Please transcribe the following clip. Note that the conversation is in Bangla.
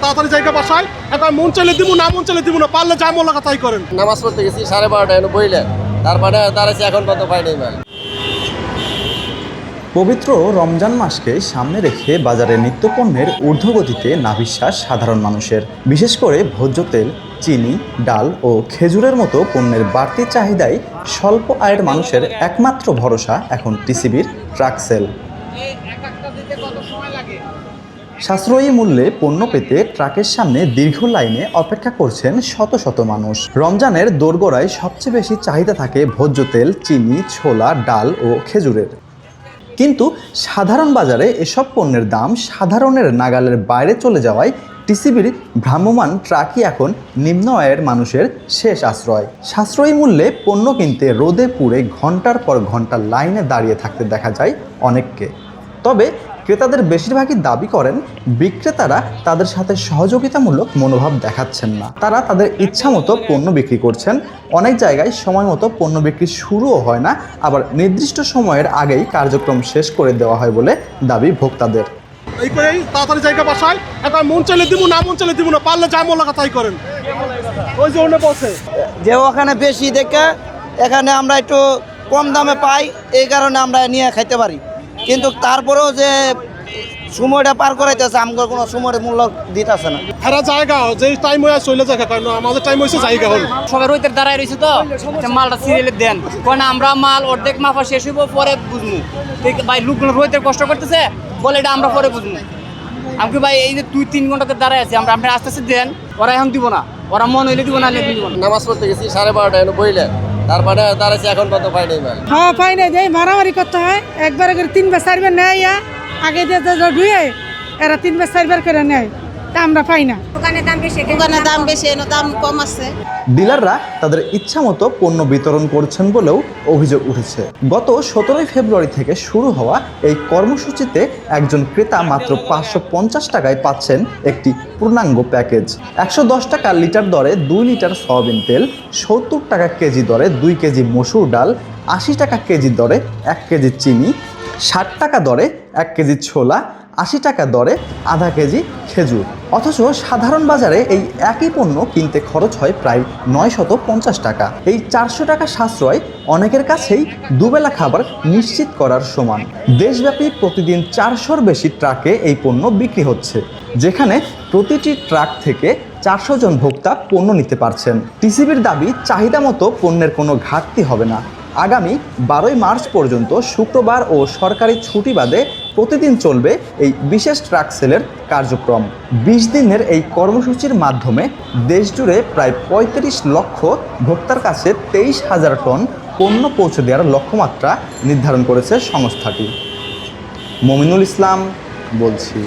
তাড়াতাড়ি জায়গা বাসায় এখন মন চাইলে দিব না, মন চাইলে দিব না, পারলে যা মোল্লা তাই করেন। নামাজ পড়তে গেছি 12:30 বইলে, তারপরে দাঁড়াইছি এখন পর্যন্ত পাই নাই মাল। পবিত্র রমজান মাসকে সামনে রেখে বাজারে নিত্যপণ্যের ঊর্ধ্বগতিতে নাভিশ্বাস সাধারণ মানুষের। বিশেষ করে ভোজ্য তেল, চিনি, ডাল ও খেজুরের মতো পণ্যের বাড়তি চাহিদায় স্বল্প আয়ের মানুষের একমাত্র ভরসা এখন টিসিবির ট্রাক সেল। সাশ্রয়ী মূল্যে পণ্য পেতে ট্রাকের সামনে দীর্ঘ লাইনে অপেক্ষা করছেন শত শত মানুষ। রমজানের দোরগোড়ায় সবচেয়ে বেশি চাহিদা থাকে ভোজ্য তেল, চিনি, ছোলা, ডাল ও খেজুরের। কিন্তু সাধারণ বাজারে এসব পণ্যের দাম সাধারণের নাগালের বাইরে চলে যাওয়ায় টিসিবির ভ্রাম্যমাণ ট্রাকই এখন নিম্ন আয়ের মানুষের শেষ আশ্রয়। সাশ্রয়ী মূল্যে পণ্য কিনতে রোদে পুড়ে ঘন্টার পর ঘন্টা লাইনে দাঁড়িয়ে থাকতে দেখা যায় অনেককে। তবে ক্রেতাদের বেশিরভাগই দাবি করেন বিক্রেতারা তাদের সাথে সহযোগিতামূলক মনোভাব দেখাচ্ছেন না। তারা তাদের ইচ্ছা মতো পণ্য বিক্রি করছেন। অনেক জায়গায় সময় মতো পণ্য বিক্রি শুরুও হয় না, আবার নির্দিষ্ট সময়ের আগেই কার্যক্রম শেষ করে দেওয়া হয় বলে দাবি ভোক্তাদের। এই করেই তাড়াতাড়ি জায়গা বাসায় এখন মন চাইলে দিব না, মন চাইলে দিব না, পারলে যা মোল্লা তাই করেন। ওই যে অন্য বসে যে ওখানে বেশি দেখে এখানে আমরা একটু কম দামে পাই, এই কারণে আমরা নিয়ে খাইতে পারি। কিন্তু তারপরেও যে সময়টা পার করাইতেছে, আমাদের কোনো সময়ের মূল্য দিতেছে না। এরা জায়গা যে টাইম হয়ে চলে যায়, কারণ আমাদের টাইম হয়েছে জায়গা হল সবাই রইতে দাঁড়ায় রয়েছে তো মালটা সিরিয়ালে দেন, কারণ আমরা মাল অর্ধেক মাফা শেষ হইব পরে বুঝবো। ভাই লোকগুলো রইতে কষ্ট করতেছে বলে এটা আমরা পরে বুঝবো। আমি ভাই এই যে 2-3 ঘন্টাতে দাঁড়ায় আছি, আমরা আপনি আস্তে আস্তে দেন, ওরা এখন দিব না, ওরা মন হইলে দিব না, দিব না। নামাজ পড়তে গেছি 12:30 বইলে, তারপরে দাঁড়াইছি এখন পর্যন্ত পাই নাই মাল। হ্যাঁ পাই নাই, যাই মারামারি করতে হয়। একবার করে 3 বার 4 বার নেয়, আগে দিয়ে ধুয়ে এরা 3 বার 4 বার করে নেয়, তা আমরা পাই না। দোকানে দাম বেশি, এনে দাম কম আছে। ডিলাররা তাদের ইচ্ছা মতো পণ্য বিতরণ করছেন বলেও অভিযোগ উঠেছে। গত 17 ফেব্রুয়ারি থেকে শুরু হওয়া এই কর্মসূচিতে একজন ক্রেতা মাত্র 550 টাকায় পাচ্ছেন একটি পূর্ণাঙ্গ প্যাকেজ। 110 টাকা লিটার দরে 2 লিটার সয়াবিন তেল, 70 টাকা কেজি দরে 2 কেজি মসুর ডাল, 80 টাকা কেজি দরে 1 কেজি চিনি, 60 টাকা দরে 1 কেজি ছোলা, 80 টাকা দরে আধা কেজি খেজুর। অথচ সাধারণ বাজারে এই একই পণ্য কিনতে খরচ হয় প্রায় 950 টাকা। এই 400 টাকা সাশ্রয় অনেকের কাছেই দুবেলা খাবার নিশ্চিত করার সমান। দেশব্যাপী প্রতিদিন 400-র বেশি ট্রাকে এই পণ্য বিক্রি হচ্ছে, যেখানে প্রতিটি ট্রাক থেকে 400 জন ভোক্তা পণ্য নিতে পারছেন। টিসিবির দাবি, চাহিদা মতো পণ্যের কোনো ঘাটতি হবে না। আগামী 12 মার্চ পর্যন্ত শুক্রবার ও সরকারি ছুটি বাদে প্রতিদিন চলবে এই বিশেষ ট্রাক সেলের কার্যক্রম। 20 দিনের এই কর্মসূচির মাধ্যমে দেশজুড়ে প্রায় 35 লক্ষ ভোক্তার কাছে 23,000 টন পণ্য পৌঁছে দেওয়ার লক্ষ্যমাত্রা নির্ধারণ করেছে সংস্থাটি। মমিনুল ইসলাম বলছি।